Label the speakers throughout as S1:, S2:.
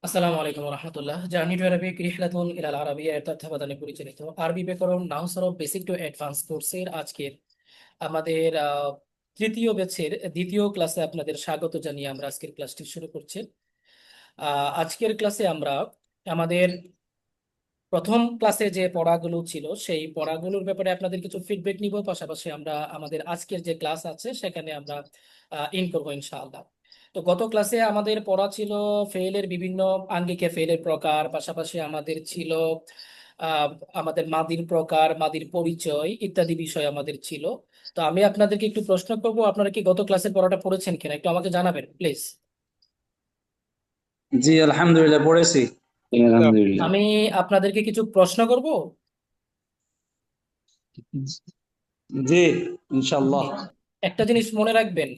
S1: আসসালামু আলাইকুম রহমতুল্লাহ। Journey to Arabic রিহলাতুন ইলাল আরাবিয়া এর তত্ত্বাবধানে পরিচালিত আরবি ব্যাকরণ নাহু সরফ বেসিক টু অ্যাডভান্স কোর্সের আজকের আমাদের তৃতীয় ব্যাচের দ্বিতীয় ক্লাসে আপনাদের স্বাগত জানিয়ে আমরা আজকের ক্লাসটি শুরু করছি। আজকের ক্লাসে আমরা আমাদের প্রথম ক্লাসে যে পড়াগুলো ছিল সেই পড়াগুলোর ব্যাপারে আপনাদের কিছু ফিডব্যাক নিব, পাশাপাশি আমরা আমাদের আজকের যে ক্লাস আছে সেখানে আমরা ইন করবো ইনশাআল্লাহ। তো গত ক্লাসে আমাদের পড়া ছিল ফেলের বিভিন্ন আঙ্গিকে ফেলের প্রকার, পাশাপাশি আমাদের ছিল আহ আমাদের মাদির প্রকার, মাদির পরিচয় ইত্যাদি বিষয় আমাদের ছিল। তো আমি আপনাদেরকে একটু প্রশ্ন করবো, আপনারা কি গত ক্লাসের পড়াটা পড়েছেন কিনা একটু আমাকে জানাবেন প্লিজ।
S2: জি আলহামদুলিল্লাহ পড়েছি।
S3: আলহামদুলিল্লাহ।
S1: আমি আপনাদেরকে কিছু প্রশ্ন করব।
S2: জি ইনশাআল্লাহ।
S1: জি। একটা জিনিস মনে রাখবেন,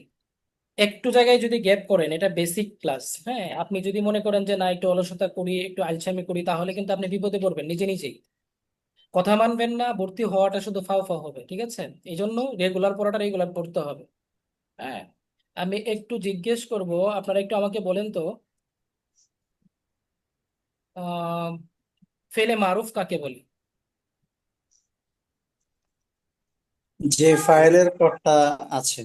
S1: একটু জায়গায় যদি গ্যাপ করেন এটা বেসিক ক্লাস, হ্যাঁ, আপনি যদি মনে করেন যে না একটু অলসতা করি একটু আলসামি করি তাহলে কিন্তু আপনি বিপদে পড়বেন নিজে নিজেই। কথা মানবেন না, ভর্তি হওয়াটা শুধু ফাও ফাও হবে, ঠিক আছে? এই জন্য রেগুলার পড়াটা রেগুলার পড়তে হবে। হ্যাঁ, আমি একটু জিজ্ঞেস করব, আপনারা একটু আমাকে বলেন তো আহ ফেলে মারুফ কাকে বলে?
S4: যে ফাইলের কোডটা আছে,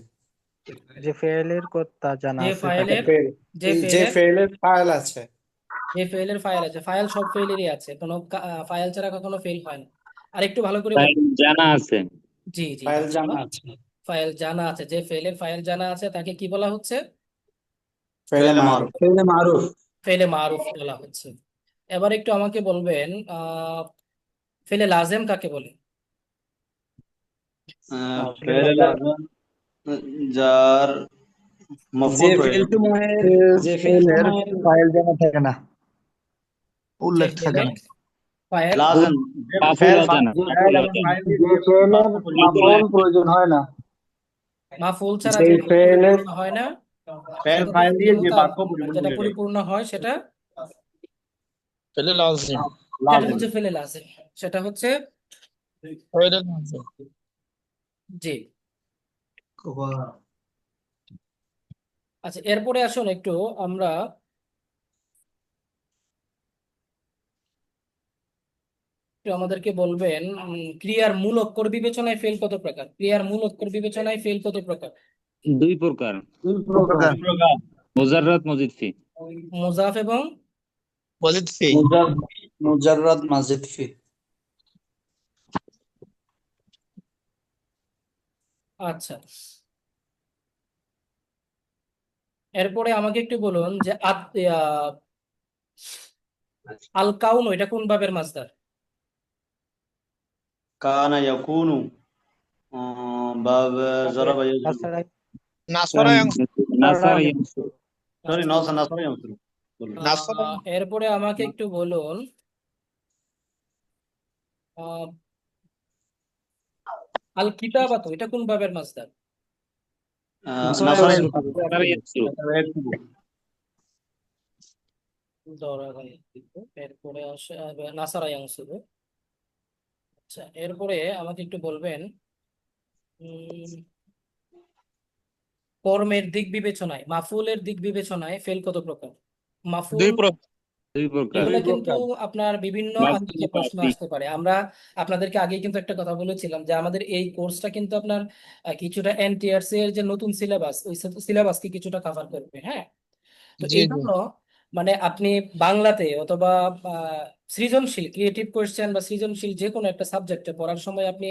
S3: যে ফেলের কথা জানা
S1: যে
S3: আছে তাকে
S1: ফাইলের
S4: ফেল
S1: যে
S4: যে
S1: ফেলের
S4: ফেলের ফাইল আছে,
S1: যে ফেলের ফাইল আছে, ফাইল সব ফেলেরই আছে, কোনো ফাইল ছাড়া কখনো ফেল হয় না। আর একটু ভালো করে
S5: তাই
S1: বলুন।
S5: জানা আছে।
S1: জি জি,
S4: ফাইল জানা
S1: ইনশাআল্লাহ।
S4: আছে,
S1: ফাইল জানা আছে, যে ফেলের ফাইল জানা আছে তাকে কি বলা হচ্ছে?
S4: ফেলে
S2: ফেলে
S4: মারুফ।
S2: মারুফ। ফেলে মারুফ।
S1: ফেলে মারুফ বলা হচ্ছে। এবার একটু আমাকে বলবেন ফেলে লাজেম কাকে বলে?
S3: ফেলে
S2: ফেলে
S3: লাজেম
S2: লাজম যার
S4: যে
S2: মফউল প্রয়োজন।
S4: ফেলসমূহের যে
S3: ফেলের
S4: ফেলসমূহের
S3: ফাইল জানা থাকে না,
S1: যে
S3: উল্লেখ থাকে
S1: ফেলের
S3: না।
S1: ফাইল
S2: লাজম
S5: মাফুল
S2: ফেল
S5: অজানা।
S3: ফাইল এবং ফাইল দিয়ে যে ফেলের মাফউল প্রয়োজন হয় না,
S1: মাফউল ছাড়া
S4: যে
S1: যে ফেল
S4: ফেলের
S1: পরিপূর্ণ হয় না,
S2: ফেল
S1: সেটা
S2: ফাইল দিয়ে যে
S1: যেটা
S2: বাক্য পরিপূর্ণ
S1: যেটা
S2: হয়ে যায়
S1: পরিপূর্ণ হয় সেটা
S6: فعل لازم
S1: সেটা
S2: লাজম।
S1: হচ্ছে ফেলে লাজেম। সেটা হচ্ছে
S6: فعل لازم
S1: জি। আচ্ছা, এরপরে আসুন একটু আমরা একটু আমাদেরকে বলবেন ক্রিয়ার মূল অক্ষর বিবেচনায় ফেল কত প্রকার? ক্রিয়ার মূল অক্ষর বিবেচনায় ফেল কত প্রকার?
S5: দুই প্রকার,
S2: দুই
S3: প্রকার।
S2: প্রকার।
S5: মুজাররাদ মজিদ ফি।
S1: মুজাফ এবং
S6: وزد فيه
S4: মুজাররাদ মাজিদ ফি।
S1: আচ্ছা, এরপরে আমাকে একটু বলুন যে আল কাউন এটা কোন ভাবের মাসদার?
S2: কানা ইয়াকুনু বাব জরাবা ইয়াজরু।
S3: তাছাড়া
S6: نصر ينصر
S5: নাসার ইয়ানসুর।
S2: সরি
S1: আচ্ছা,
S2: নসা নাসরা ইয়ামসুর।
S6: نصر
S1: এরপরে আমাকে একটু বলুন আহ, আল কিতাবাতু এটা কোন ভাবের মাসদার?
S2: নাসরা
S5: নাসার ইয়ানসুর।
S1: এরপরে আসে নাসারা ইয়ানসুরু। আচ্ছা, এরপরে আমাকে একটু বলবেন উম, কর্মের দিক বিবেচনায় মাফুলের দিক বিবেচনায় ফেল কত প্রকার? মাফুল
S6: দুই প্রকার
S5: দুই প্রকার।
S1: এগুলা কিন্তু আপনার বিভিন্ন
S5: মাফুল
S1: আঙ্গিকে প্রশ্ন
S5: মাফি।
S1: আসতে পারে। আমরা আপনাদেরকে আগে কিন্তু একটা কথা বলেছিলাম যে আমাদের এই কোর্সটা কিন্তু আপনার কিছুটা এনটিআরসি এর যে নতুন সিলেবাস ওই সিলেবাসকে কিছুটা কভার করবে, হ্যাঁ। তো
S6: জি
S1: এই
S6: জি
S1: জন্য মানে আপনি বাংলাতে অথবা সৃজনশীল ক্রিয়েটিভ কোয়েশ্চেন বা সৃজনশীল যে কোনো একটা সাবজেক্টে পড়ার সময় আপনি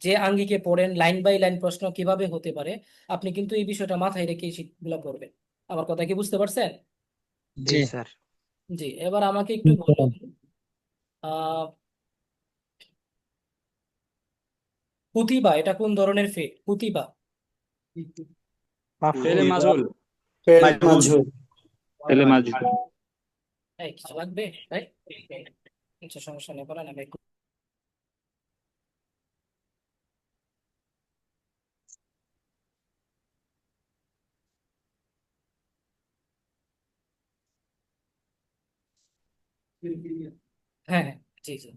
S1: যে আঙ্গিকে পড়েন লাইন বাই লাইন প্রশ্ন কিভাবে হতে পারে আপনি কিন্তু এই বিষয়টা মাথায় রেখে সেগুলো পড়বেন। আমার কথা কি বুঝতে পারছেন?
S3: জি
S6: জি
S3: স্যার।
S1: জি, এবার আমাকে একটু বলুন আহ কুতিবা এটা কোন ধরনের ফেল? কুতিবা
S5: ফেলে
S3: মাফউল।
S5: মাজহুল।
S4: ফেল
S2: মাজহুল।
S4: মাজহুল।
S5: ফেলে মাজহুল।
S1: এই কিছু লাগবে তাই? আচ্ছা, সমস্যা নেই, বলেন আমি হ্যাঁ হ্যাঁ, জি জি।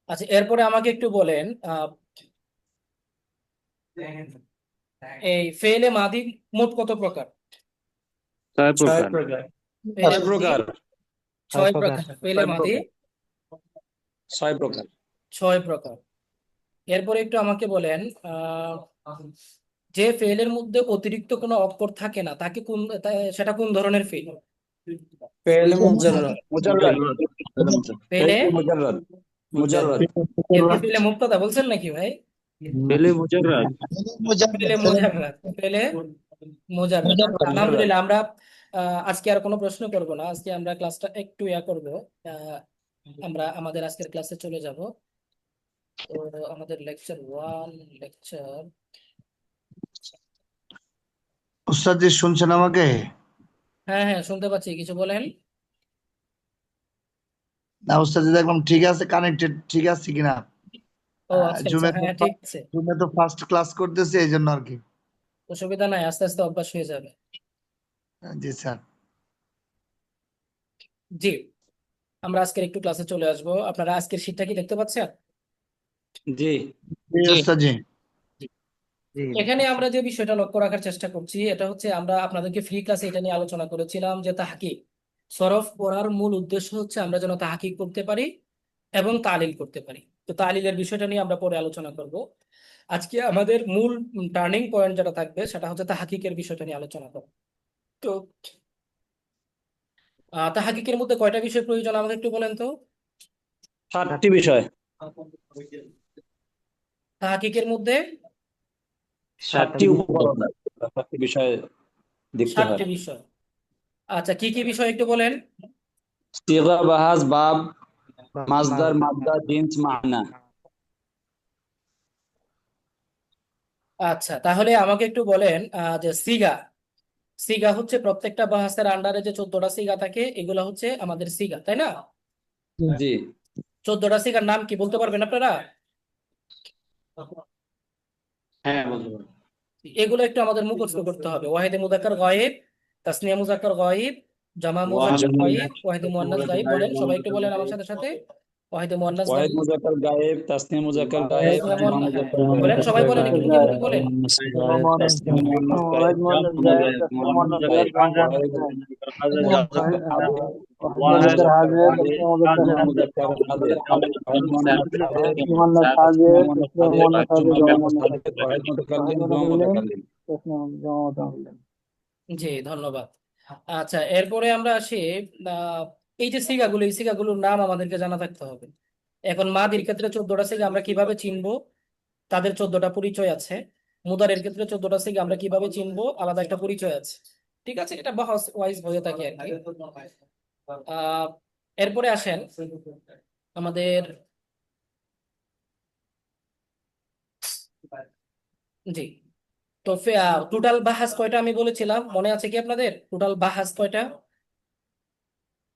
S1: আচ্ছা, এরপরে আমাকে একটু বলেন এই ফেলে মাদি মোট কত প্রকার?
S5: ছয়
S4: ছয়
S5: প্রকার
S4: প্রকার
S1: ফেলে
S4: ছয়
S1: মাদি
S4: প্রকার
S1: ছয় প্রকার ফেলে
S4: ছয়
S1: মাদি
S4: প্রকার ছয় প্রকার
S1: ছয় প্রকার। এরপরে একটু আমাকে বলেন, আহ যে ফেলের মধ্যে অতিরিক্ত কোনো অক্ষর থাকে না তাকে সেটা কোন ধরনের ফেল?
S4: ফেল মুজাররদ
S6: মুজাররাদ
S1: ফেলে
S4: মুজাররদ মুজাররদ
S1: কেউ কি ফেলে মুক্তাদা বলছেন নাকি ভাই?
S5: পেলে মুজাররাদ
S1: ফেলে
S6: মুজাররাদ
S1: মুজাররাদ, ফেলে মুজাররাদ।
S6: মুজাররাদ
S1: আলহামদুলিল্লাহ, আমরা আজকে আর কোনো প্রশ্ন করব না, আজকে আমরা ক্লাসটা একটু করব। আমরা আমাদের আজকের ক্লাসে চলে যাব। তো আমাদের লেকচার 1, লেকচার
S7: উস্তাদ জি শুনছেন আমাকে?
S1: হ্যাঁ হ্যাঁ শুনতে পাচ্ছি, কিছু বলেন।
S7: না উস্তাদ জি দেখলাম ঠিক আছে, কানেক্টেড ঠিক আছে কিনা।
S1: ও আচ্ছা আচ্ছা,
S7: জুমে তো
S1: হ্যাঁ ঠিক আছে,
S7: জুমে তো ফার্স্ট ক্লাস করতেছে এই জন্য আর কি।
S1: অসুবিধা নাই, আস্তে আস্তে অভ্যাস হয়ে যাবে।
S7: জি স্যার।
S1: জি, আমরা আজকের একটু ক্লাসে চলে আসবো। আপনারা আজকের শীটটা কি দেখতে পাচ্ছেন?
S4: জি
S7: জি
S6: জি
S7: উস্তাদ জি।
S1: এখানে আমরা যে বিষয়টা লক্ষ্য রাখার চেষ্টা করছি, এটা হচ্ছে আমরা আপনাদেরকে ফ্রি ক্লাসে এটা নিয়ে আলোচনা করেছিলাম যে তাহকিক সরফ পড়ার মূল উদ্দেশ্য হচ্ছে আমরা যেন তাহকিক করতে পারি এবং তালিল করতে পারি। তো তালিলের বিষয়টা নিয়ে আমরা পরে আলোচনা করব। আজকে আমাদের মূল টার্নিং পয়েন্ট যেটা থাকবে সেটা হচ্ছে তাহকিকের বিষয়টা নিয়ে আলোচনা করব। তো তাহকিকের মধ্যে কয়টা বিষয় প্রয়োজন আমাকে একটু বলেন তো।
S4: 7টি বিষয়
S1: তাহকিকের মধ্যে
S4: 7টি উপকরণ 7টি বিষয় দেখতে হয়
S1: 7টি বিষয়। আচ্ছা, কি কি বিষয় একটু বলেন।
S4: সিগা বাহাস বাব মাসদার মাদ্দা জিন্স মানা
S1: আচ্ছা, তাহলে আমাকে একটু বলেন যে সিগা সিগা হচ্ছে প্রত্যেকটা বাহাসের আন্ডারে যে 14টা সিগা থাকে এগুলো হচ্ছে আমাদের সিগা, তাই না?
S4: জি
S1: 14টা সিগার নাম কি বলতে পারবেন আপনারা?
S2: হ্যাঁ বলতে পারো।
S1: এগুলো একটু আমাদের মুখস্থ করতে হবে। ওয়াহিদে মুযাক্কার গায়েব, তাসনিয়া মুযাক্কার গায়েব, জামা মুযাক্কার গায়েব, ওয়াহিদে মুয়ান্নাস গায়েব। বলেন, সবাই একটু বলেন আমার সাথে সাথে। ওয়াহিদে মুয়ান্নাস
S4: ওয়াহিদ
S1: গায়েব,
S4: মুজাক্কার গায়েব তাসনিয়া মুজাক্কার গায়েব
S1: তাসনিয়া
S4: জামা
S1: মুয়ান্নাস, হ্যাঁ
S4: মুজাক্কার
S1: বলেন, সবাই বলেন, একটু মুখে মুখে বলেন।
S4: তাসনিয়া মুয়ান্নাস গায়েব জামা মুজাক্কার হাজির ওয়াহিদ মুয়ান্নাস হাজির তাসনিয়া মুয়ান্নাস হাজির জামা মুয়ান্নাস হাজির ওয়াহিদ মুতাকাল্লিম জামা মুতাকাল্লিম
S1: জি, ধন্যবাদ। আচ্ছা, এরপরে আমরা আসি আহ, এই যে সিগাগুলো, এই সিগাগুলোর নাম আমাদেরকে জানা থাকতে হবে। এখন মাদির ক্ষেত্রে 14টা সিগা আমরা কিভাবে চিনবো? তাদের 14টা পরিচয় আছে। মুদারের ক্ষেত্রে 14টা সিগা আমরা কিভাবে চিনবো? আলাদা একটা পরিচয় আছে। ঠিক আছে, এটা বাহস ওয়াইজ হয়ে থাকে আর কি। আহ এরপরে আসেন আমাদের, জি, তো টোটাল বাহাস কয়টা আমি বলেছিলাম, মনে আছে কি আপনাদের? টোটাল বাহাস কয়টা?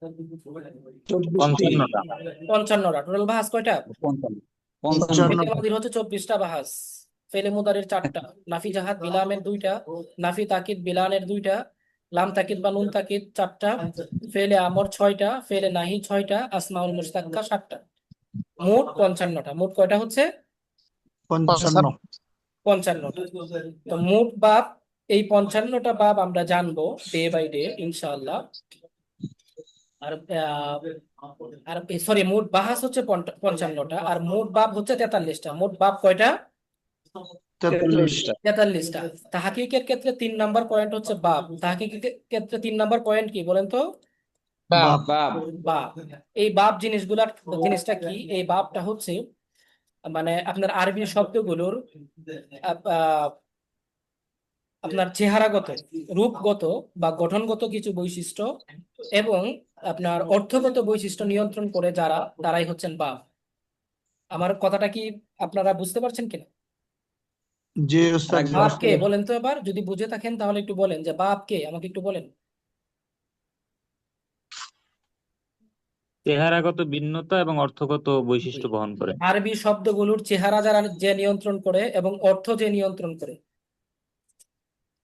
S5: 55টা
S1: 55টা। টোটাল বাহাস কয়টা?
S4: 55
S1: ফেলে মাদির হচ্ছে 24টা বাহাস, ফেলে মুদারের 4টা, নাফি জাহাদ বিলামের 2টা, নাফি তাকিদ বিলানের 2টা, লাম তাকিদ বা নুন তাকিদ 4টা, ফেলে আমর 6টা, ফেলে নাহি 6টা, আসমাউল মুশতাক্কা 7টা। মোট 55টা। মোট কয়টা হচ্ছে?
S7: 55।
S1: 55টা। তো মোট বাব, এই 55টা বাব আমরা জানবো ডে বাই ডে ইনশাআল্লাহ। আর আর সরি, মোট বাহাস হচ্ছে 55টা আর মোট বাব হচ্ছে 43টা। মোট বাব কয়টা?
S7: 43।
S1: 43টা। তাহকিকের ক্ষেত্রে 3 নাম্বার পয়েন্ট হচ্ছে বাব। তাহকিকের ক্ষেত্রে 3 নাম্বার পয়েন্ট কি বলেন তো?
S6: বাপ
S4: বাব
S1: বাব। এই বাব জিনিসটা কি? এই বাবটা হচ্ছে মানে আপনার আরবি শব্দগুলোর আপনার চেহারাগত, রূপগত বা গঠনগত কিছু বৈশিষ্ট্য এবং আপনার অর্থগত বৈশিষ্ট্য নিয়ন্ত্রণ করে যারা, তারাই হচ্ছেন বাব। আমার কথাটা কি আপনারা বুঝতে পারছেন কিনা?
S7: জি উস্তাদ জি।
S1: বাপ কে বলেন তো এবার, যদি বুঝে থাকেন তাহলে একটু বলেন যে বাপ কে, আমাকে একটু বলেন।
S5: চেহারাগত ভিন্নতা এবং অর্থগত বৈশিষ্ট্য বহন করে।
S1: আরবি শব্দগুলোর চেহারা যারা যে নিয়ন্ত্রণ করে এবং অর্থ যে নিয়ন্ত্রণ করে।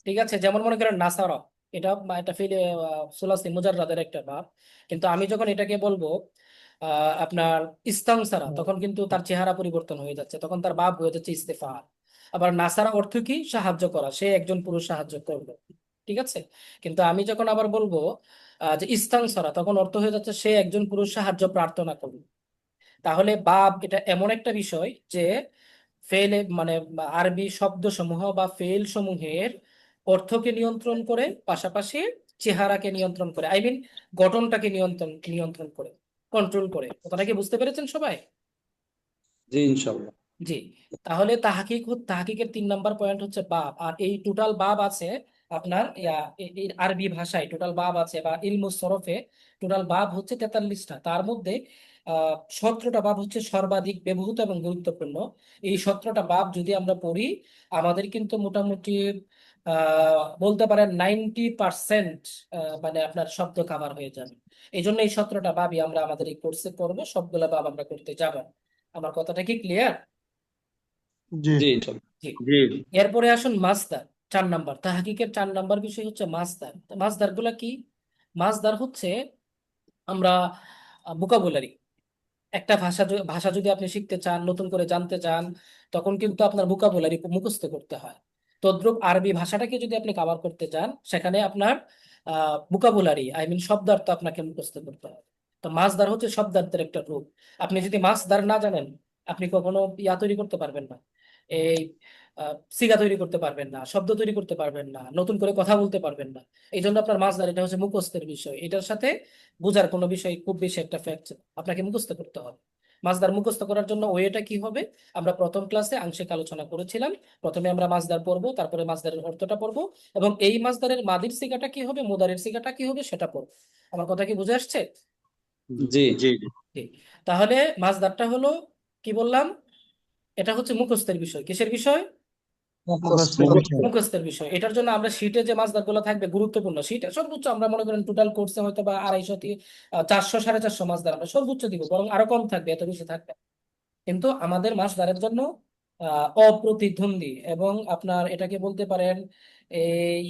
S1: ঠিক আছে, যেমন মনে করেন নাসারা, এটা এটা ফিলে সুলাসি মুজাররাদের একটা ভাব, কিন্তু আমি যখন এটাকে বলবো আপনার ইস্তানসারা, তখন কিন্তু তার চেহারা পরিবর্তন হয়ে যাচ্ছে, তখন তার ভাব হয়ে যাচ্ছে ইস্তেফা। আবার নাসারা অর্থ কি? সাহায্য করা, সে একজন পুরুষ সাহায্য করবে। ঠিক আছে? কিন্তু আমি যখন আবার বলবো যে ইস্তানসরা, তখন অর্থ হয়ে যাচ্ছে সে একজন পুরুষ সাহায্য প্রার্থনা করবে। তাহলে বাব এটা এমন একটা বিষয় যে ফেলে মানে আরবি শব্দসমূহ বা ফেল সমূহের অর্থকে নিয়ন্ত্রণ করে, পাশাপাশি চেহারাকে নিয়ন্ত্রণ করে, আই মিন গঠনটাকে নিয়ন্ত্রণ নিয়ন্ত্রণ করে, কন্ট্রোল করে। কথাটা কি বুঝতে পেরেছেন সবাই?
S4: জি ইনশাল্লাহ।
S1: জি। তাহলে তাহাকিকের 3 নাম্বার পয়েন্ট হচ্ছে বাব। আর এই টোটাল বাব আছে আপনার এই আরবি ভাষায় টোটাল বাব আছে, বা ইলমুস সরফে টোটাল বাব হচ্ছে 43টা। তার মধ্যে 17টা বাব হচ্ছে সর্বাধিক ব্যবহৃত এবং গুরুত্বপূর্ণ। এই 17টা বাব যদি আমরা পড়ি, আমাদের কিন্তু মোটামুটি বলতে পারেন 90% মানে আপনার শব্দ কাভার হয়ে যাবে। এই জন্য এই 17টা বাবই আমরা আমাদের এই কোর্সে করবো, সবগুলা বাব আমরা করতে যাব। আমার কথাটা কি ক্লিয়ার?
S7: জি
S4: জি ইনশাল্লাহ।
S1: জি।
S5: জি
S1: এরপরে আসুন মাসদার, 4 নাম্বার। তাহকিকের 4 নাম্বার বিষয় হচ্ছে মাসদার। মাসদার গুলা কি? মাসদার হচ্ছে আমরা ভোকাবুলারি। একটা ভাষা যদি আপনি শিখতে চান, নতুন করে জানতে চান, তখন কিন্তু আপনার ভোকাবুলারি মুখস্থ করতে হয়। তদ্রূপ আরবি ভাষাটাকে যদি আপনি কভার করতে চান, সেখানে আপনার ভোকাবুলারি, আই মিন শব্দার্থ আপনাকে মুখস্থ করতে হয়। তো মাসদার হচ্ছে শব্দার্থের একটা রূপ। আপনি যদি মাসদার না জানেন, আপনি কখনো তৈরি করতে পারবেন না। এই সিগা তৈরি করতে পারবেন না, শব্দ তৈরি করতে পারবেন না, নতুন করে কথা বলতে পারবেন না। এই জন্য আপনার মাসদার এটা হচ্ছে মুখস্থের বিষয়। এটার সাথে বোঝার কোনো বিষয় খুব বেশি একটা ফ্যাক্ট আপনাকে মুখস্থ করতে হবে। মাসদার মুখস্থ করার জন্য ওয়েটা কি হবে, আমরা প্রথম ক্লাসে আংশিক আলোচনা করেছিলাম। প্রথমে আমরা মাসদার পড়বো, তারপরে মাসদারের অর্থটা পড়বো, এবং এই মাসদারের মাদির সিগাটা কি হবে, মুদারের সিগাটা কি হবে সেটা পড়বো। আমার কথা কি বুঝে আসছে?
S4: জি
S5: জি
S1: ঠিক। তাহলে মাসদারটা হলো, কি বললাম, এটা হচ্ছে মুখস্থের বিষয়। কিসের বিষয়?
S7: মুখস্থের বিষয়।
S1: মুখস্থের বিষয়। এটার জন্য আমরা শীটে যে মাসদার গুলো থাকবে গুরুত্বপূর্ণ, শীটে সর্বোচ্চ আমরা মনে করেন টোটাল কোর্সে হয়তো বা 250 থেকে 400 450 মাসদার আমরা সর্বোচ্চ দিব, বরং আরো কম থাকবে, এত বেশি থাকবে। কিন্তু আমাদের মাসদারের জন্য অপ্রতিদ্বন্দ্বী এবং আপনার এটাকে বলতে পারেন এই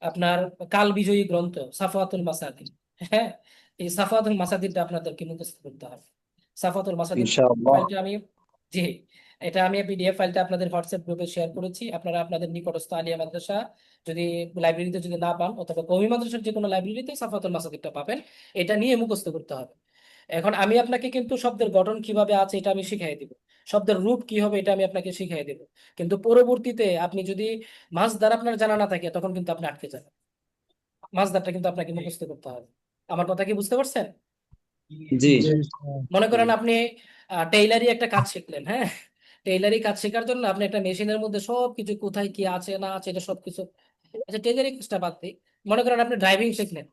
S1: আপনার কাল বিজয়ী গ্রন্থ সাফাতুল মাসাদির। হ্যাঁ, এই সাফাতুল মাসাদিরটা আপনাদেরকে মুখস্থ করতে হবে। সাফাতুল মাসাদির
S4: ইনশাআল্লাহ।
S1: ফাইলটা আমি, জি, এটা আমি পিডিএফ ফাইলটা আপনাদের হোয়াটসঅ্যাপ গ্রুপে শেয়ার করেছি। আপনারা আপনাদের নিকটস্থ আলিয়া মাদ্রাসা যদি লাইব্রেরিতে যদি না পান, অথবা কওমি মাদ্রাসার যে কোনো লাইব্রেরিতে সাফাতুল মাসাদিরটা পাবেন। এটা নিয়ে মুখস্থ করতে হবে। এখন আমি আপনাকে কিন্তু শব্দের গঠন কিভাবে আছে এটা আমি শিখিয়ে দিব, শব্দের রূপ কি হবে এটা আমি আপনাকে শিখিয়ে দেব। কিন্তু পরবর্তীতে আপনি যদি মাসদার আপনার জানা না থাকে, তখন কিন্তু আপনি আটকে যাবেন। মাসদারটা কিন্তু আপনাকে মুখস্থ করতে হবে। আমার কথা কি বুঝতে পারছেন?
S4: জি
S7: জি
S1: মনে করেন আপনি টেইলারি একটা কাজ শিখলেন, হ্যাঁ, টেইলারি কাজ শেখার জন্য আপনি একটা মেশিনের মধ্যে সবকিছু কোথায় কি আছে না আছে এটা সবকিছু, আচ্ছা টেইলারি কাজটা বাদ দিই। মনে করেন আপনি ড্রাইভিং শিখলেন,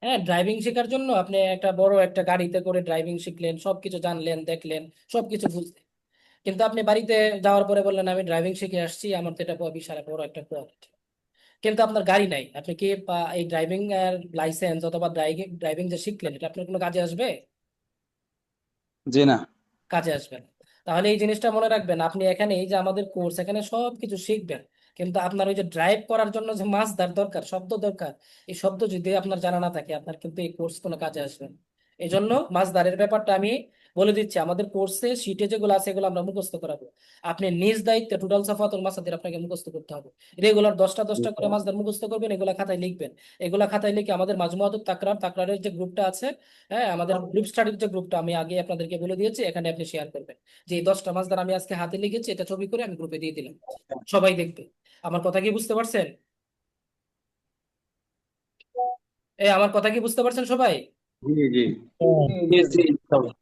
S1: হ্যাঁ, ড্রাইভিং শেখার জন্য আপনি একটা বড় একটা গাড়িতে করে ড্রাইভিং শিখলেন, সবকিছু জানলেন, দেখলেন, সবকিছু বুঝলেন। কিন্তু আপনি বাড়িতে যাওয়ার পরে বললেন আমি ড্রাইভিং শিখে আসছি, আমার তো এটা বিশাল বড় একটা প্রজেক্ট। কিন্তু আপনার গাড়ি নাই, আপনি কি এই ড্রাইভিং এর লাইসেন্স অথবা ড্রাইভিং ড্রাইভিং যে শিখলেন, এটা আপনার কোনো কাজে আসবে?
S4: জি না।
S1: কাজে আসবে না। তাহলে এই জিনিসটা মনে রাখবেন, আপনি এখানে এই যে আমাদের কোর্স, এখানে সবকিছু শিখবেন, কিন্তু আপনার ওই যে ড্রাইভ করার জন্য যে মাসদার দরকার, শব্দ দরকার, এই শব্দ যদি আপনার জানা না থাকে, আপনার কিন্তু এই কোর্স কোনো কাজে আসবে না। এই জন্য মাসদারের ব্যাপারটা আমি বলে দিচ্ছি, আমাদের কোর্সে শিটে যেগুলো আছে এগুলো আমরা মুখস্থ করাবো। আপনি নিজ দায়িত্বে টোটাল সাফাতুল মাসাদির আপনাকে মুখস্থ করতে হবে। রেগুলার 10টা করে মাসদার মুখস্থ করবেন, এগুলা খাতায় লিখবেন। এগুলা খাতায় লিখে আমাদের মাজমুআতুত তাকরারের যে গ্রুপটা আছে, হ্যাঁ, আমাদের গ্রুপ স্টাডির যে গ্রুপটা আমি আগে আপনাদেরকে বলে দিয়েছি, এখানে আপনি শেয়ার করবেন যে এই 10টা মাসদার আমি আজকে হাতে লিখেছি, এটা ছবি করে আমি গ্রুপে দিয়ে দিলাম, সবাই দেখবে। আমার কথা কি বুঝতে পারছেন? আমার কথা কি বুঝতে পারছেন সবাই?
S5: জি জি
S4: জি জি ইনশাআল্লাহ।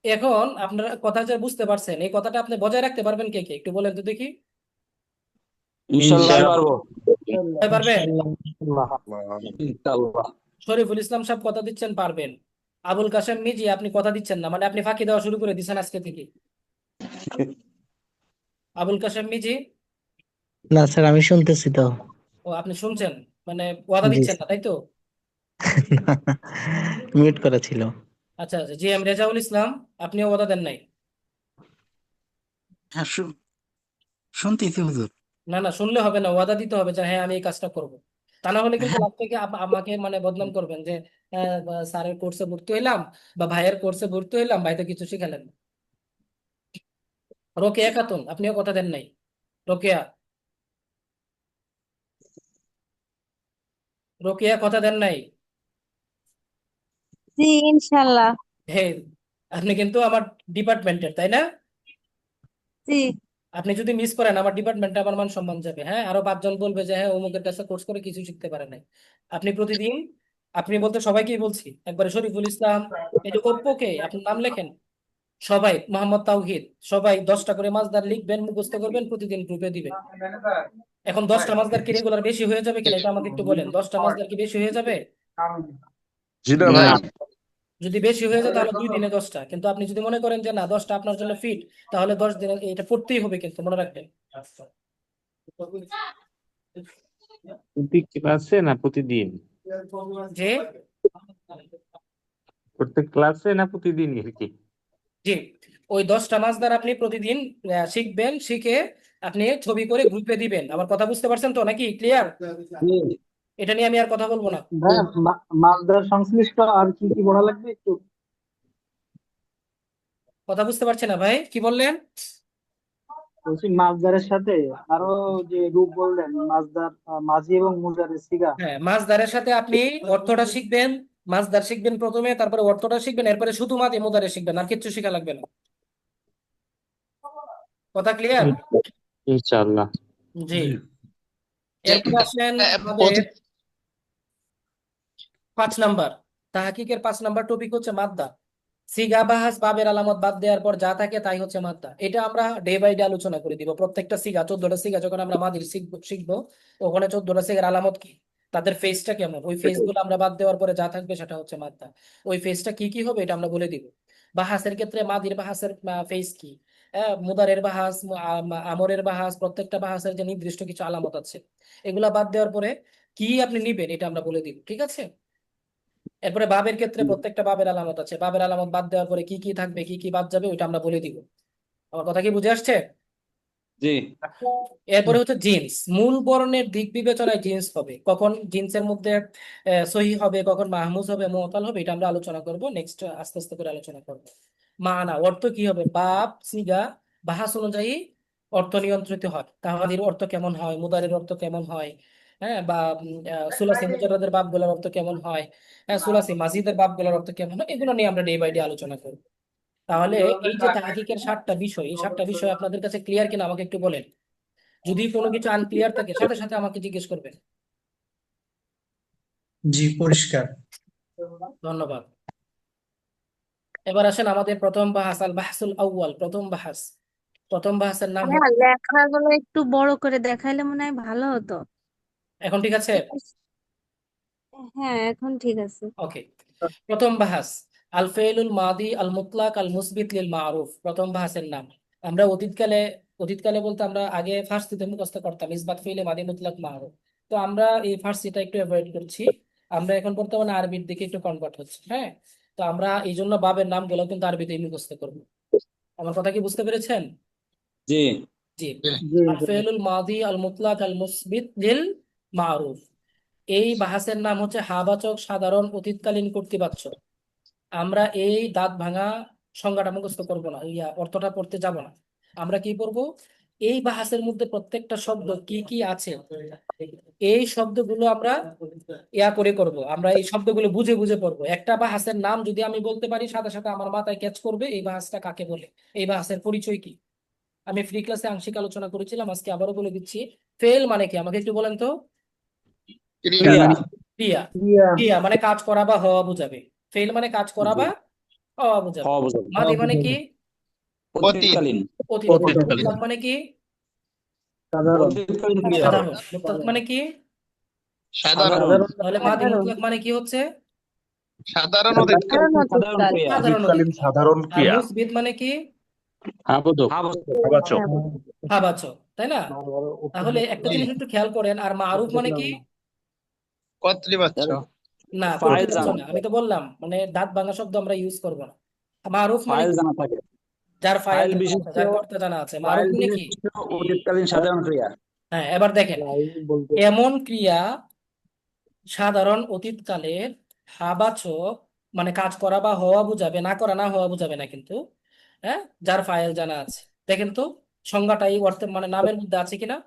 S1: এখন আপনারা কথা যে বুঝতে পারছেন, এই কথাটা আপনি বজায় রাখতে পারবেন কে কে একটু বলেন তো দেখি।
S4: ইনশাআল্লাহ
S5: ইনশাআল্লাহ।
S4: পারবো।
S1: সবাই পারবেন?
S4: ইনশাআল্লাহ।
S1: শরীফুল ইসলাম সাহেব কথা দিচ্ছেন পারবেন। আবুল কাশেম মিজি আপনি কথা দিচ্ছেন না, মানে আপনি ফাঁকি দেওয়া শুরু করে দিচ্ছেন আজকে থেকে। আবুল কাশেম মিজি,
S8: না স্যার, আমি শুনতেছি তো।
S1: ও আপনি শুনছেন, মানে ওয়াদা
S8: জি
S1: দিচ্ছেন না তাই তো?
S8: মিউট করা ছিল।
S1: আচ্ছা আচ্ছা, জি এম রেজাউল ইসলাম, আপনিও ওয়াদা দেন নাই?
S9: হ্যাঁ, শুনতেছি হুজুর।
S1: না না, শুনলে হবে না, ওয়াদা দিতে হবে যে হ্যাঁ আমি এই কাজটা করব। তা না হলে কিন্তু
S9: হ্যাঁ,
S1: লাভ থেকে আমাকে মানে বদনাম করবেন যে স্যারের কোর্সে ভর্তি হইলাম বা ভাইয়ের কোর্সে ভর্তি হইলাম, ভাই তো কিছু শিখালেন না। রোকেয়া খাতুন, আপনিও কথা দেন নাই। রোকেয়া, রোকেয়া কথা দেন নাই?
S10: জি ইনশাল্লাহ।
S1: হে, আপনি কিন্তু আমার ডিপার্টমেন্টের, তাই না?
S10: জি।
S1: আপনি যদি মিস করেন আমার ডিপার্টমেন্টে আমার মান সম্মান যাবে। হ্যাঁ, আরো 5 জন বলবে যে হ্যাঁ অমুকের কাছে কোর্স করে কিছু শিখতে পারে নাই। আপনি প্রতিদিন, আপনি বলতে সবাইকেই বলছি, একবারে শরীফুল ইসলাম, এই যে ওপ্পোকে আপনার নাম লেখেন, সবাই মোহাম্মদ তাওহিদ, সবাই 10টা করে মাসদার লিখবেন, মুখস্থ করবেন, প্রতিদিন গ্রুপে দিবেন। এখন 10টা মাসদার কি রেগুলার বেশি হয়ে যাবে কিনা এটা আমাকে একটু বলেন, 10টা মাসদার কি বেশি হয়ে যাবে?
S6: জি না
S5: না।
S6: ভাই।
S1: যদি বেশি হয়ে যায় তাহলে 2 দিনে 10টা, কিন্তু আপনি যদি মনে করেন যে না 10টা আপনার জন্য ফিট, তাহলে 10 দিনে এটা পড়তেই হবে, কিন্তু মনে রাখবেন।
S5: প্রতি ক্লাসে না প্রতিদিন?
S1: যে
S5: প্রত্যেক ক্লাসে না প্রতিদিন আর কি?
S1: জি, ওই 10টা মাসদার আপনি প্রতিদিন শিখবেন, শিখে আপনি ছবি করে গ্রুপে দিবেন। আমার কথা বুঝতে পারছেন তো নাকি? ক্লিয়ার?
S4: জি।
S1: এটা নিয়ে আমি আর কথা বলবো না।
S4: ভাইয়া মাছদার সংশ্লিষ্ট আর কি কি পড়া লাগবে একটু?
S1: কথা বুঝতে পারছে না ভাই, কি বললেন?
S4: বলছি মাছদারের সাথে আরো যে রূপ বললেন, মাছদার, মাঝি এবং মুজারের সিগা।
S1: হ্যাঁ, মাসদারের সাথে আপনি অর্থটা শিখবেন, মাসদার শিখবেন প্রথমে, তারপরে অর্থটা শিখবেন, এরপরে শুধু মাদি মুদারে শিখবেন, আর কিচ্ছু শেখা লাগবে না। কথা ক্লিয়ার?
S5: ইনশাআল্লাহ।
S1: জি।
S6: যে
S1: এরপরে আসেন আমাদের
S6: প্রতি-
S1: 5 নাম্বার, তাহকিকের 5 নাম্বার টপিক হচ্ছে মাদ্দা। সিগা বাহাস বাবের আলামত বাদ দেওয়ার পর যা থাকে তাই হচ্ছে মাদ্দা। এটা আমরা ডে বাই ডে আলোচনা করে দিব। প্রত্যেকটা সিগা, 14টা সিগা যখন আমরা মাদির শিখবো, ওখানে 14টা সিগার আলামত কি, তাদের ফেসটা কেমন, ওই ফেস গুলো আমরা বাদ দেওয়ার পরে যা থাকবে সেটা হচ্ছে মাদ্দা। ওই ফেসটা কি কি হবে এটা আমরা বলে দিব। বাহাসের ক্ষেত্রে মাদির বাহাসের ফেস কি, মুদারের বাহাস, আমরের বাহাস, প্রত্যেকটা বাহাসের যে নির্দিষ্ট কিছু আলামত আছে, এগুলা বাদ দেওয়ার পরে কি আপনি নিবেন এটা আমরা বলে দিব, ঠিক আছে? এরপরে বাবের ক্ষেত্রে প্রত্যেকটা বাবের আলামত আছে, বাবের আলামত বাদ দেওয়ার পরে কি কি থাকবে, কি কি বাদ যাবে, ওইটা আমরা বলে দিব। আমার কথা কি বুঝে আসছে?
S2: জি।
S1: এরপরে হচ্ছে জিন্স। মূল বর্ণের দিক বিবেচনায় জিন্স হবে, কখন জিন্সের মধ্যে সহি হবে, কখন মাহমুজ হবে, মুতাল হবে, এটা আমরা আলোচনা করব নেক্সট, আস্তে আস্তে করে আলোচনা করব। মানা অর্থ কি হবে, বাব সিগা বাহাস অনুযায়ী অর্থ নিয়ন্ত্রিত হয়। তাহাদির অর্থ কেমন হয়, মুদারের অর্থ কেমন হয়, হ্যাঁ, বা সুলাসি মুজাররাদের বাবগুলোর অর্থ কেমন হয়, হ্যাঁ, সুলাসি মাজিদের বাবগুলোর অর্থ কেমন হয়, এগুলো নিয়ে আমরা ডে বাই ডে আলোচনা করব। তাহলে এই যে তাহকিকের 7টা বিষয়, এই 7টা বিষয় আপনাদের কাছে ক্লিয়ার কিনা আমাকে একটু বলেন। যদি কোনো কিছু আনক্লিয়ার থাকে সাথে সাথে আমাকে জিজ্ঞেস করবেন।
S9: জি পরিষ্কার।
S1: ধন্যবাদ। এবার আসেন আমাদের প্রথম বাহাস, আল বাহাসুল আউয়াল, প্রথম বাহাস। প্রথম বাহাসের নাম
S10: হ্যাঁ,
S1: হচ্ছে,
S10: লেখাগুলো একটু বড় করে দেখাইলে মনে হয় ভালো হতো।
S1: এখন ঠিক আছে?
S10: হ্যাঁ, এখন ঠিক আছে।
S1: ওকে। প্রথম বাহাস, আল ফেইলুল মাদি আল মুতলাক আল মুসবিত লিল মারুফ। প্রথম বাহাসের নাম। আমরা অতীতকালে, অতীতকালে বলতে আমরা আগে ফার্সিতে মুখস্থ করতাম ইসবাত ফেইলে মাদি মুতলাক মারুফ। তো আমরা এই ফার্সিটা একটু অ্যাভয়েড করছি, আমরা এখন বর্তমানে আরবির দিকে একটু কনভার্ট হচ্ছে। হ্যাঁ, তো আমরা এই জন্য বাবের নামগুলো কিন্তু আরবিতে মুখস্থ করবো। আমার কথা কি বুঝতে পেরেছেন?
S2: জি।
S1: জি।
S4: জি
S1: আল ফেলুল মাদি আল মুতলাক আল মুসবিত লিল মারুফ, এই বাহাসের নাম হচ্ছে হাবাচক সাধারণ অতীতকালীন কর্তৃবাচ্য। আমরা এই দাঁত ভাঙা সংজ্ঞাটা মুখস্থ করব না, অর্থটা পড়তে যাব না। আমরা কি করব, এই বাহাসের মধ্যে প্রত্যেকটা শব্দ কি কি আছে, এই শব্দগুলো আমরা করে করব। আমরা এই শব্দগুলো বুঝে বুঝে পড়বো। একটা বাহাসের নাম যদি আমি বলতে পারি, সাথে সাথে আমার মাথায় ক্যাচ করবে এই বাহাসটা কাকে বলে, এই বাহাসের পরিচয় কি। আমি ফ্রি ক্লাসে আংশিক আলোচনা করেছিলাম, আজকে আবারও বলে দিচ্ছি। ফেল মানে কি আমাকে একটু বলেন তো?
S6: ক্রিয়া।
S1: ক্রিয়া।
S4: ইয়া।
S1: ক্রিয়া মানে কাজ করা বা হওয়া বোঝাবে। ফেল মানে কাজ করা বা হওয়া বোঝাবে।
S2: হওয়া বোঝাবে।
S1: মাদি মানে কি?
S2: অতীতকালীন।
S1: অতীত।
S5: অতীতকালীন।
S1: মুতলাক মানে কি?
S4: সাধারণ।
S2: অতীতকালীন ক্রিয়া।
S1: সাধারণ। মুতলাক মানে কি?
S6: সাধারণ।
S4: সাধারণ।
S1: তাহলে মাদি মুতলাক মানে কি হচ্ছে?
S6: সাধারণ অতীতকাল।
S10: সাধারণ
S2: সাধারণ
S10: অতীতকাল।
S2: ক্রিয়া।
S1: সাধারণ অতীত।
S3: সাধারণ
S1: আর মুসবিত মানে কি?
S5: আবোধক।
S3: আবাচক।
S1: হাবাচক, তাই না? তাহলে একটা জিনিস একটু খেয়াল করেন, আর মারুফ মানে কি?
S6: কর্তৃপক্ষ।
S1: না,
S2: ফাইল
S1: কর্তৃপক্ষ
S2: জানা।
S1: না, আমি তো বললাম মানে দাঁত ভাঙা শব্দ আমরা ইউজ করবো না। মারুফ মানে
S2: ফাইল
S1: কি?
S2: জানা থাকে।
S1: যার ফাইল
S2: ফাইল
S1: জানা আছে,
S2: বিশিষ্ট।
S1: যার কর্তা জানা আছে। মারুফ
S2: ফাইল
S1: মানে কি?
S2: বিশিষ্ট অতীতকালীন সাধারণ ক্রিয়া।
S1: হ্যাঁ, এবার দেখেন,
S4: বলতে
S1: এমন ক্রিয়া সাধারণ অতীতকালের হাবাচক, মানে কাজ করা বা হওয়া বুঝাবে, না করা না হওয়া বুঝাবে না কিন্তু, হ্যাঁ, যার ফাইল জানা আছে। দেখেন তো সংজ্ঞাটা এই অর্থে মানে নামের মধ্যে আছে কিনা।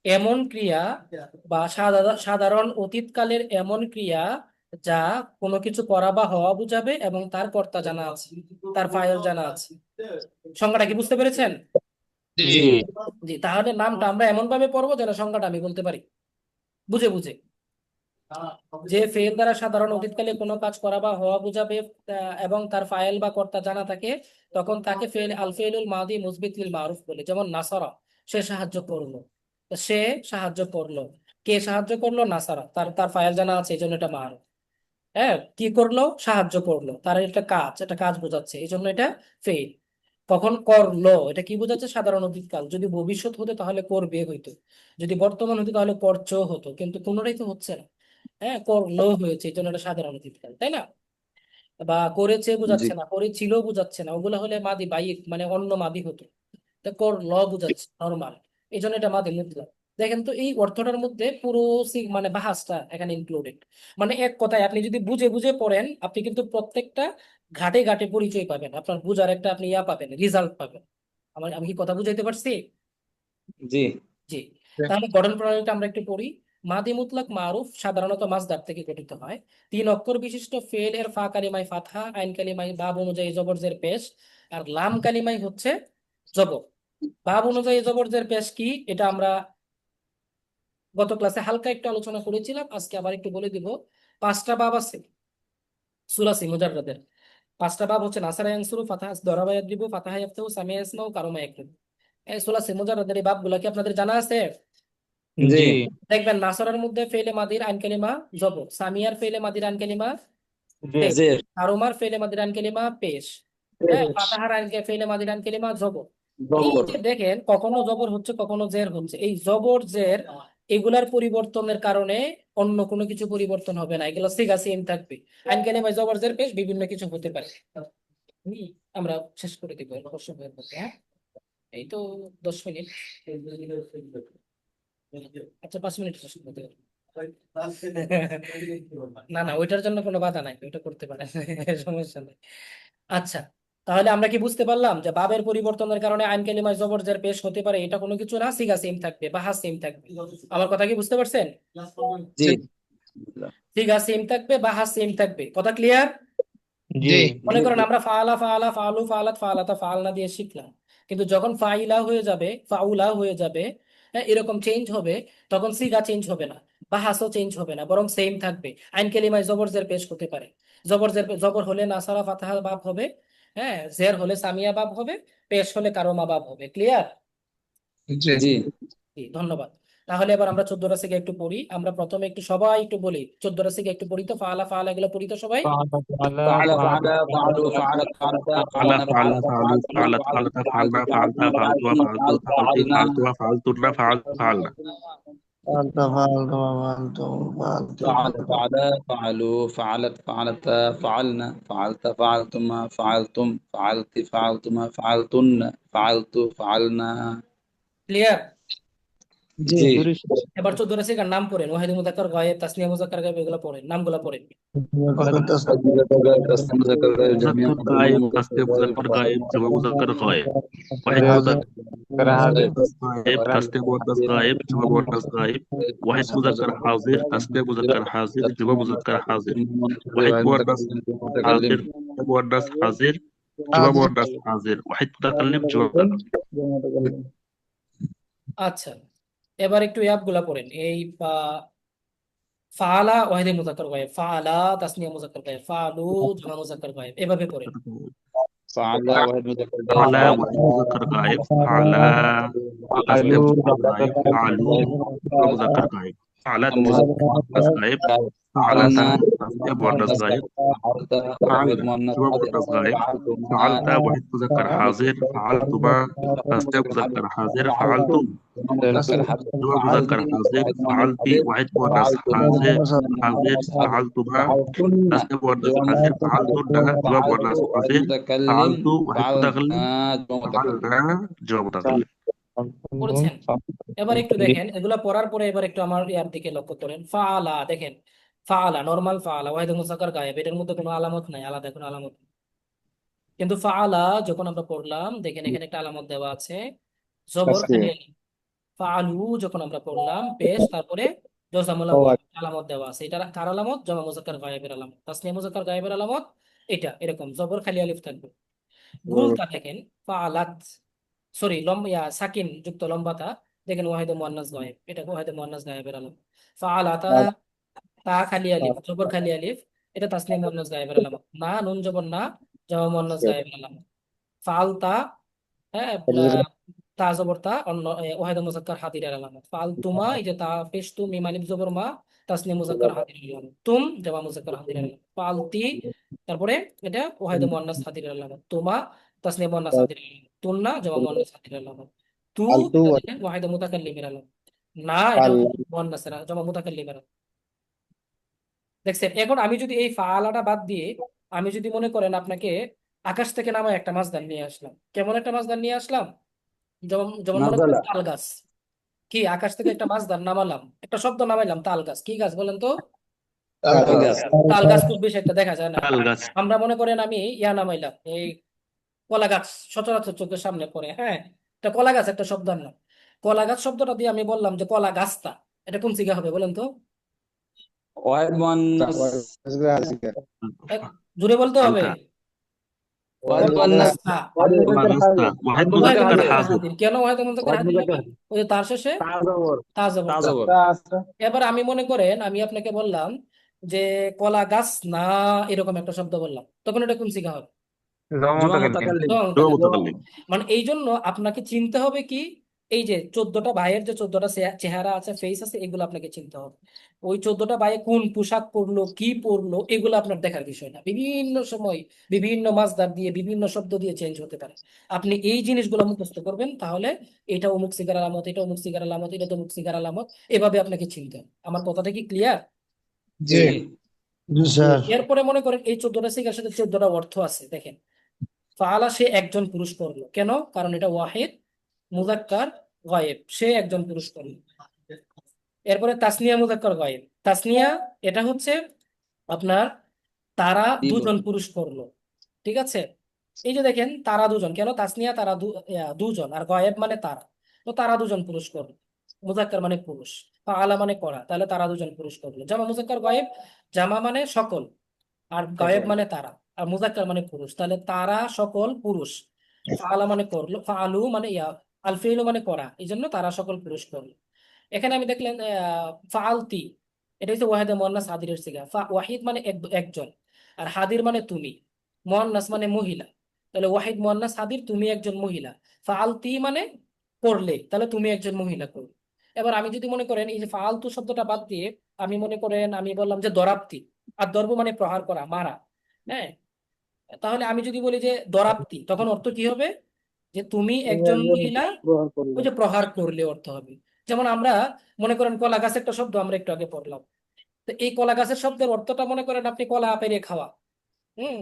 S1: এমন ক্রিয়া বা সাধারণ অতীতকালের এমন ক্রিয়া যা কোনো কিছু করা বা হওয়া বুঝাবে এবং তার কর্তা জানা আছে, তার ফাইল জানা আছে। সংজ্ঞাটা কি বুঝতে পেরেছেন?
S6: জি
S5: জি
S1: জি, তাহলে নামটা আমরা এমন ভাবে পড়বো যেন সংজ্ঞাটা আমি বলতে পারি বুঝে বুঝে। যে ফেল দ্বারা সাধারণ অতীতকালে কোনো কাজ করা বা হওয়া বুঝাবে এবং তার ফাইল বা কর্তা জানা থাকে, তখন তাকে ফেল আল ফেলুল মাদি মুসবিত লিল মারুফ বলে। যেমন নাসারা, সে সাহায্য করলো। তো সে সাহায্য করলো, কে সাহায্য করলো? নাসারা, তার তার ফাইল জানা আছে, এই জন্য এটা মারুফ। হ্যাঁ, কি করলো? সাহায্য করলো, তার একটা কাজ বোঝাচ্ছে, এই জন্য এটা ফেল। কখন করলো, এটা কি বোঝাচ্ছে? সাধারণ অতীতকাল। যদি ভবিষ্যৎ হতো তাহলে করবে হইতো, যদি বর্তমান হতো তাহলে করছো হতো, কিন্তু কোনোটাই তো হচ্ছে না। হ্যাঁ, করলো হয়েছে, এই জন্য এটা সাধারণ অতীতকাল, তাই না? বা করেছে
S2: জি
S1: বোঝাচ্ছে না, করেছিল বোঝাচ্ছে না, ওগুলা হলে মাদি বাইক মানে অন্য মাদি হতো। তা করলো বোঝাচ্ছে নর্মাল, এই জন্য এটা মাদি মুতলাক। দেখেন তো, এই অর্থটার মধ্যে পুরো মানে বাহাসটা এখানে ইনক্লুডেড। মানে এক কথায় আপনি যদি বুঝে বুঝে পড়েন, আপনি কিন্তু প্রত্যেকটা ঘাটে ঘাটে পরিচয় পাবেন, আপনার বুঝার একটা আপনি পাবেন, রেজাল্ট পাবেন। আমি কি কথা বুঝাইতে পারছি?
S2: জি
S1: জি। তাহলে গঠন প্রণালীটা আমরা একটু পড়ি। মাদি মুতলাক মারুফ সাধারণত মাসদার থেকে গঠিত হয়। 3 অক্ষর বিশিষ্ট ফেল এর ফা কালিমায় ফাতহা, আইন কালিমায় বাব অনুযায়ী জবর জের পেশ, আর লাম কালিমায় হচ্ছে জবর। বাব অনুযায়ী জবর জের পেশ কি, এটা আমরা গত ক্লাসে হালকা একটু আলোচনা করেছিলাম, আজকে আবার একটু বলে দিব। 5টা বাব আছে সুলাসি মুজাররাদের। 5টা বাব হচ্ছে নাসারা ইয়ানসুরু, ফাতাহা দরাবা ইয়াদরিবু, ফাতাহা ইয়াফতাহু, সামিয়া ইয়াসমাউ, কারমা ইয়াকরিবু। এই সুলাসি মুজাররাদের এই বাবগুলা কি আপনাদের জানা আছে?
S2: জি
S5: জি
S1: দেখবেন নাসরার মধ্যে ফেলে মাদির আইন কালিমা জবর, সামিয়ার ফেলে মাদির আইন কালিমা পেশ,
S2: জের
S1: আরুমার ফেলে মাদির আইন কালিমা পেশ, হ্যাঁ, ফাতাহার আইন ফেলে মাদির আইন কালিমা জবর। এই
S2: জবর
S1: যে দেখেন, কখনো জবর হচ্ছে কখনো জের হচ্ছে, এই জবর জের এগুলার পরিবর্তনের কারণে অন্য কোনো কিছু পরিবর্তন হবে না, এগুলো সিগা সেম থাকবে। আইন কালিমায় জবর জের পেশ বিভিন্ন কিছু হতে পারে। আমরা শেষ করে দিব অবশ্যই বইয়ের মধ্যে, হ্যাঁ। এই তো 10 মিনিট। আচ্ছা, 5 মিনিট শেষ করতে হবে। না না, ওইটার জন্য কোনো বাধা নাই, ওইটা করতে পারে, সমস্যা নেই। আচ্ছা, তাহলে আমরা কি বুঝতে পারলাম যে বাবের পরিবর্তনের কারণে আইন কালিমায় জবর জের পেশ হতে পারে, এটা কোনো কিছু না, সিগা সেম থাকবে বা হা সেম থাকবে। আমার কথা কি বুঝতে পারছেন?
S2: জি
S1: সিগা সেম থাকবে বা হা সেম থাকবে, কথা ক্লিয়ার?
S5: জি
S6: জি
S1: মনে করেন আমরা ফাআলা ফাআলা ফাআলু ফাআলাত ফাআলাতা ফাআলনা দিয়ে শিখলাম, কিন্তু যখন ফাইলা হয়ে যাবে, ফাউলা হয়ে যাবে, হ্যাঁ, এরকম চেঞ্জ হবে, তখন সিগা চেঞ্জ হবে না বা হাসও চেঞ্জ হবে না, বরং সেম থাকবে। আইন কালিমায় জবর জের পেশ হতে পারে। জবর হলে নাসারা ফাতাহা বাব হবে, হ্যাঁ, জের হলে সামিয়া বাব হবে, পেশ হলে কারমা বাব হবে। ক্লিয়ার?
S6: জি
S2: জি
S1: জি, ধন্যবাদ। তাহলে এবার আমরা 14 রাশিকে একটু পড়ি। আমরা প্রথমে একটু সবাই একটু বলি, 14 রাশিকে একটু পড়ি তো, ফাআলা ফাআলা এগুলো পড়ি তো সবাই।
S2: فعل فعل فعلوا فعلت فعلت فعلنا
S5: فعل
S2: فعلت
S5: فعلوا
S2: فعلت
S5: فعلت
S2: فعلنا
S5: فعلت
S2: فعلت
S5: فعلنا
S2: فعلنا
S5: فعلت فعلتي
S2: فعلنا
S5: فعلتوا فعلنا
S4: ফালতু ফালতু ফালতু ফালতু
S2: فعل فعل فعلوا فعلت فعلت فعلنا فعلت فعلتما فعلتم فعلت فعلتما فعلتن فعلت فعلنا
S1: ক্লিয়ার?
S4: জি
S2: জি
S1: এবার 14 রাশিকার নাম পড়েন, ওয়াহিদ মুযাক্কার গায়েব, তাসনিয়া মুযাক্কার গায়েব, এগুলো পড়েন, নামগুলো পড়েন।
S2: جميع
S5: مذكر غائب تصنيف مذكر غائب جمع مذكر غائب واحد مذكر غائب تصنيف مؤنث غائب جمع مؤنث غائب واحد مذكر حاضر تصنيف مذكر حاضر جمع مذكر حاضر واحد مؤنث حاضر مؤنث حاضر جمع مؤنث حاضر واحد متكلم جمع
S1: আচ্ছা, এবার একটু গুলা পড়েন। এই ফাআলা ওয়াহিদ মুযাক্কার গায়েব, ফাআলা তাসনিয়া মুযাক্কার গায়েব, ফাআলু জামা মুযাক্কার গায়েব, এভাবে পড়েন।
S2: فعل واحد مذكر غائب
S5: فعل واحد مذكر غائب فعل تصنيف مذكر غائب فعلوا جمع مذكر غائب فعلت مؤنث غائب فعلتا تصنيف مؤنث غائب
S2: فعلت
S5: فعلت
S2: واحد مؤنث
S5: جمع مؤنث غائب فعلت واحد مذكر حاضر فعلتما تصنيف مذكر حاضر فعلتم جمع مذكر حاضر فعلتي واحد مؤنث حاضر حاضر فعلتما تصنيف مؤنث حاضر فعلتن جمع مؤنث حاضر فعلت واحد متكلم فعلنا جمع متكلم
S1: পড়েছেন? এবার একটু দেখেন এগুলা পড়ার পরে এবার একটু আমার ইয়ার দিকে লক্ষ্য করেন। ফাআলা, দেখেন ফাআলা নরমাল ফাআলা ওয়াহিদ মুযাক্কার গায়েব, এটার মধ্যে কোনো আলামত নাই, আলাদা কোনো আলামত নেই। কিন্তু ফাআলা যখন আমরা পড়লাম, দেখেন এখানে একটা আলামত দেওয়া আছে, জবর খালি আলিফ। ফাআলু যখন আমরা পড়লাম পেশ, তারপরে জজামুল্লাহ আলামত দেওয়া আছে। এটা কার আলামত? জমা মুজাক্কার গায়েবের আলামত। তাসনিয়া মুজাক্কার গায়েবের আলামত এটা এরকম জবর খালি আলিফ থাকবে। গুলতা দেখেন ফাআলাত, সরি সাকিন যুক্ত লম্বাতা দেখেন ওয়াহিদে মুয়ান্নাস গায়েব, এটা ওয়াহিদে মুয়ান্নাস গায়েবের আলামত। ফাআলাতা তা খালি আলিফ জবর খালি আলিফ, এটা তাসনিয়া মুয়ান্নাস গায়েবের আলামত। না নুন জবর না, জমা মুয়ান্নাস গায়েবের আলামত। ফাআলতা, হ্যাঁ তা জবর তা অন্য ওয়াহিদে মুজাক্কার হাদিরের আলামত। ফাআলতুমা, এই যে তা পেশ তু মিম আলিফ জবর মা, তাসনিয়া মুজাক্কার হাদিরের আলামত। তুম জামা মুজাক্কার হাদিরের আলামত। ফাআলতি, তারপরে এটা ওয়াহিদে মুয়ান্নাস হাদিরের আলামত। তুমা তাসনিয়া মুয়ান্নাস হাদিরের আলামত। তুন্না জামা মুয়ান্নাস হাদিরের আলামত। তু এটা দেখেন ওয়াহিদে মুতাকাল্লিমের আলামত। না এটা মুয়ান্নাসের জামা মুতাকাল্লিমের আলামত। দেখছেন? এখন আমি যদি এই ফাআলাটা বাদ দিয়ে আমি যদি মনে করেন আপনাকে আকাশ থেকে নামায় একটা মাছদার নিয়ে আসলাম, কেমন একটা মাছদার নিয়ে আসলাম? যেমন যেমন মনে করেন তাল গাছ। কি আকাশ থেকে একটা মাছদার নামালাম, একটা শব্দ নামাইলাম, তাল গাছ। কি গাছ বলেন তো? তাল গাছ খুব বেশি একটা দেখা যায় না।
S5: তাল গাছ।
S1: আমরা মনে করেন আমি নামাইলাম, এই কলা গাছ সচরাচর চোখের সামনে পড়ে, হ্যাঁ এটা কলা গাছ একটা শব্দের নাম। কলা গাছ শব্দটা দিয়ে আমি বললাম যে কলা গাছটা, এটা কোন সিগা হবে বলেন তো?
S2: ওয়াহিদ মুয়ান্নাস
S1: এক, জোরে বলতে হবে।
S2: ওয়াহিদ মুয়ান্নাস
S1: গাছটা।
S5: ওয়াহিদ মুজাক্কার হাজির।
S1: হাজির। কেন ওয়াহিদে মুজাক্কার হাজির হবে? ওই যে তার শেষে তা জবর।
S2: তা জবর।
S1: এবার আমি মনে করেন আমি আপনাকে বললাম যে কলা গাছ না, এরকম একটা শব্দ বললাম, তখন এটা কোন সিগা হবে?
S2: জমা মুতাকাল্লিম।
S1: জমা
S5: জমা
S1: মুতাকাল্লিম।
S5: মুতাকাল্লিম।
S1: মানে এই জন্য আপনাকে চিনতে হবে কি, এই যে 14টা ভাইয়ের যে 14টা চেহারা আছে, ফেস আছে, এগুলো আপনাকে চিনতে হবে। ওই 14টা ভাই কোন পোশাক পরলো, কি পরলো, এগুলো আপনার দেখার বিষয় না। বিভিন্ন সময় বিভিন্ন মাছদার দিয়ে বিভিন্ন শব্দ দিয়ে চেঞ্জ হতে পারে। আপনি এই জিনিসগুলো মুখস্থ করবেন, তাহলে এটা অমুক সিগার আলামত, এটা অমুক সিগার আলামত, এটা তো অমুক সিগার আলামত, এভাবে আপনাকে চিনতে হবে। আমার কথাটা কি ক্লিয়ার?
S7: জি স্যার।
S1: এরপরে মনে করেন এই 14টা সিগার সাথে 14টা অর্থ আছে। দেখেন ফাআলা, সে একজন পুরুষ করলো, কেন? কারণ এটা ওয়াহিদ মুজাক্কার গায়েব, সে একজন পুরুষ করলো। এরপরে তাসনিয়া মুজাক্কার গায়েব, তাসনিয়া এটা হচ্ছে আপনার তারা দুজন পুরুষ করলো, ঠিক আছে? এই যে দেখেন তারা দুজন, কেন? তাসনিয়া তারা দুজন, আর গায়েব মানে তারা, তো তারা দুজন পুরুষ করলো। মুজাক্কার মানে পুরুষ, ফাআলা মানে করা, তাহলে তারা দুজন পুরুষ করলো। জামা মুজাক্কার গায়েব, জামা মানে সকল, আর গায়েব মানে তারা, আর মুজাক্কার মানে পুরুষ, তাহলে তারা সকল পুরুষ। ফাআলা মানে করলো, ফাআলু মানে আল ফিলু মানে করা, এই জন্য তারা সকল পুরুষ করলো। এখানে আমি দেখলেন ফাআলতি, এটা হচ্ছে ওয়াহিদে মুয়ান্নাস হাদিরের সিগা। ওয়াহিদ মানে একজন, আর হাদির মানে তুমি, মুয়ান্নাস মানে মহিলা, তাহলে ওয়াহিদ মুয়ান্নাস হাদির, তুমি একজন মহিলা। ফাআলতি মানে করলে, তাহলে তুমি একজন মহিলা করলে। এবার আমি যদি মনে করেন এই যে ফাআলতু শব্দটা বাদ দিয়ে আমি মনে করেন আমি বললাম যে দরাবতি, আর দর্ব মানে প্রহার করা, মারা, হ্যাঁ, তাহলে আমি যদি বলি যে দরাবতি, তখন অর্থ কি হবে? যে তুমি একজন মহিলা ওই যে প্রহার করলে অর্থ হবে। যেমন আমরা মনে করেন কলা গাছ একটা শব্দ আমরা একটু আগে পড়লাম, তো এই কলা গাছের শব্দের অর্থটা মনে করেন আপনি কলা পেরে খাওয়া, হুম,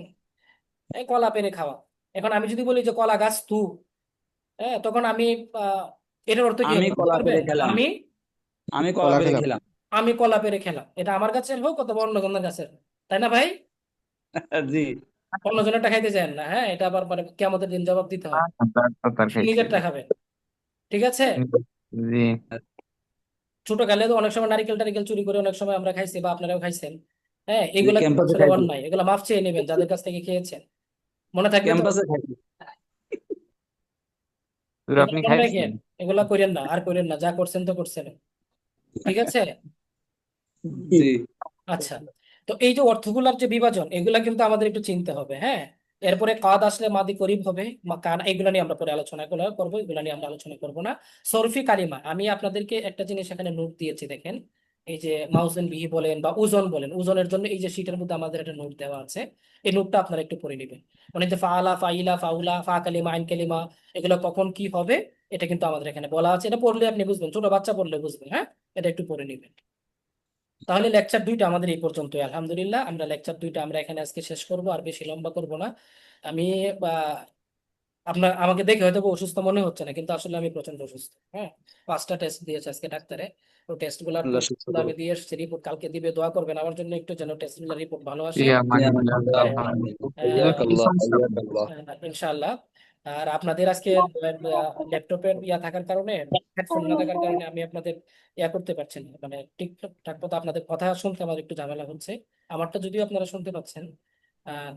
S1: এই কলা পেরে খাওয়া। এখন আমি যদি বলি যে কলা গাছ তু, হ্যাঁ, তখন আমি এটার অর্থ কি
S2: আমি
S1: হবে?
S2: কলা পেরে খেলাম।
S1: আমি
S2: আমি কলা পেরে খেলাম।
S1: আমি কলা পেরে খেলাম, এটা আমার গাছের হোক অথবা অন্য জনের গাছের, তাই না ভাই?
S2: জি।
S1: অন্য জনেরটা খাইতে চান না, হ্যাঁ, এটা আবার মানে কিয়ামতের দিন জবাব দিতে হবে, নিজেরটা খাবেন, ঠিক আছে? ছোট কালে তো অনেক সময় নারিকেল টারিকেল চুরি করে অনেক সময় আমরা খাইছি, বা আপনারাও খাইছেন, হ্যাঁ, এগুলা কিন্তু
S2: ক্যাম্পাসে
S1: আসলে
S2: খাইছি।
S1: অন্যায়, এগুলা মাফ চেয়ে নেবেন যাদের কাছ থেকে খেয়েছেন, মনে থাকবে তো?
S2: ক্যাম্পাসে খাইছি।
S1: এগুলা অন্যায় খেয়ে, এগুলা করেন না, আর করেন না, যা করছেন তো করছেন, ঠিক আছে?
S2: জি।
S1: আচ্ছা, তো এই যে অর্থগুলার যে বিভাজন, এগুলা কিন্তু আমাদের একটু চিনতে হবে, হ্যাঁ। এরপরে কাদ আসলে মাদি করিব হবে, কান, এগুলো নিয়ে আমরা পরে আলোচনা করবো, এগুলো নিয়ে আমরা আলোচনা করবো না। সরফি কালিমা, আমি আপনাদেরকে একটা জিনিস এখানে নোট দিয়েছি, দেখেন এই যে মাউজেন বিহি বলেন বা ওজন বলেন, ওজনের জন্য এই যে শীটের মধ্যে আমাদের একটা নোট দেওয়া আছে, এই নোটটা আপনারা একটু পড়ে নেবেন। মানে যে ফাআলা, ফাইলা, ফাউলা, ফা কালিমা, আইন কালিমা, এগুলো কখন কি হবে, এটা কিন্তু আমাদের এখানে বলা আছে। এটা পড়লে আপনি বুঝবেন, ছোট বাচ্চা পড়লে বুঝবেন, হ্যাঁ, এটা একটু পড়ে নেবেন। তাহলে লেকচার 2টা আমাদের এই পর্যন্ত, আলহামদুলিল্লাহ। আমরা লেকচার 2টা আমরা এখানে আজকে শেষ করব, আর বেশি লম্বা করব না। আমি আপনার আমাকে দেখে হয়তো অসুস্থ মনে হচ্ছে না, কিন্তু আসলে আমি প্রচন্ড অসুস্থ, হ্যাঁ। 5টা টেস্ট দিয়েছে আজকে ডাক্তারে, তো টেস্ট গুলার
S2: আল্লাহ সুস্থ করুন।
S1: আমি দিয়ে এসেছি, রিপোর্ট কালকে দিবে, দোয়া করবেন আমার জন্য একটু, যেন টেস্ট গুলার রিপোর্ট ভালো আসে,
S2: জাযাকাল্লাহ, হাইয়াকাল্লাহ।
S1: ইনশাআল্লাহ। আর আপনাদের আজকে ল্যাপটপের ইয়া থাকার কারণে, হেডফোন না থাকার কারণে আমি আপনাদের ইয়া করতে পারছি না, মানে ঠিকঠাক মতো আপনাদের কথা শুনতে আমার একটু ঝামেলা হচ্ছে। আমারটা যদিও আপনারা শুনতে পাচ্ছেন।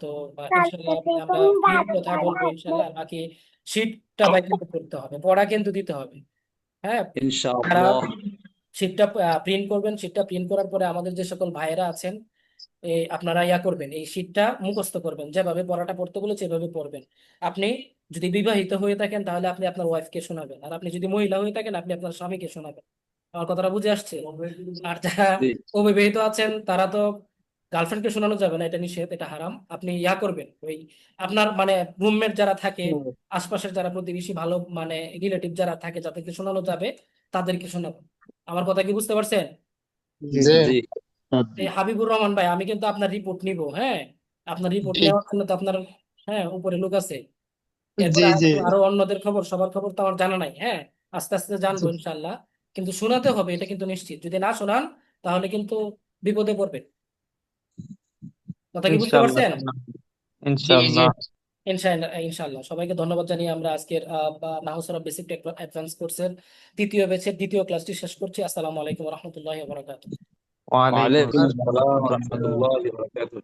S1: তো ইনশাল্লাহ আমরা clear কথা বলবো ইনশাল্লাহ। আর বাকি শীটটা ভাই কিন্তু করতে হবে, পড়া কিন্তু দিতে হবে। হ্যাঁ, যারা
S2: ইনশাআল্লাহ।
S1: শীটটা প্রিন্ট করবেন, শীটটা প্রিন্ট করার পরে আমাদের যে সকল ভাইয়েরা আছেন, আপনারা ইয়া করবেন, এই শীটটা মুখস্থ করবেন, যেভাবে পড়াটা পড়তে বলেছে সেভাবে পড়বেন। আপনি যদি বিবাহিত হয়ে থাকেন তাহলে আপনি আপনার ওয়াইফকে শোনাবেন, আর আপনি যদি মহিলা হয়ে থাকেন আপনি আপনার স্বামীকে শোনাবেন। আমার কথাটা বুঝে আসছে? আর যারা
S2: জি
S1: অবিবাহিত আছেন তারা তো গার্লফ্রেন্ডকে শোনানো যাবে না, এটা নিষেধ, এটা হারাম। আপনি ইয়া করবেন, ওই আপনার মানে রুমমেট যারা থাকে, আশপাশের যারা প্রতিবেশী, ভালো মানে রিলেটিভ যারা থাকে, যাদেরকে শোনানো যাবে তাদেরকে শোনাবেন। আমার কথা কি বুঝতে পারছেন?
S3: জি
S2: জি
S1: এই হাবিবুর রহমান ভাই, আমি কিন্তু আপনার রিপোর্ট নিব। হ্যাঁ, আপনার রিপোর্ট
S3: জি
S1: নেওয়ার জন্য তো আপনার, হ্যাঁ, উপরে লোক আছে। এরপরে
S3: জি জি
S1: আরো অন্যদের খবর, সবার খবর তো আমার জানা নাই। হ্যাঁ, আস্তে আস্তে জানবো ইনশাল্লাহ। কিন্তু শোনাতে হবে, এটা কিন্তু নিশ্চিত। যদি না শোনান তাহলে কিন্তু বিপদে পড়বেন। কথা কি বুঝতে পারছেন?
S6: জি জি
S1: ইনশাল্লাহ ইনশাল্লাহ। সবাইকে ধন্যবাদ জানিয়ে আমরা আজকের নাহসরা বেসিক অ্যাডভান্স কোর্সের তৃতীয় ব্যাচের দ্বিতীয় ক্লাসটি শেষ করছি। আসসালামু আলাইকুম রহমতুল্লাহ বারাকাতুহু।
S6: ওয়ালাইকুম
S2: ওয়ালাইকুম
S6: আসসালাম
S2: আসসালাম ওয়া রাহমাতুল্লাহি ওয়া বারাকাতুহু।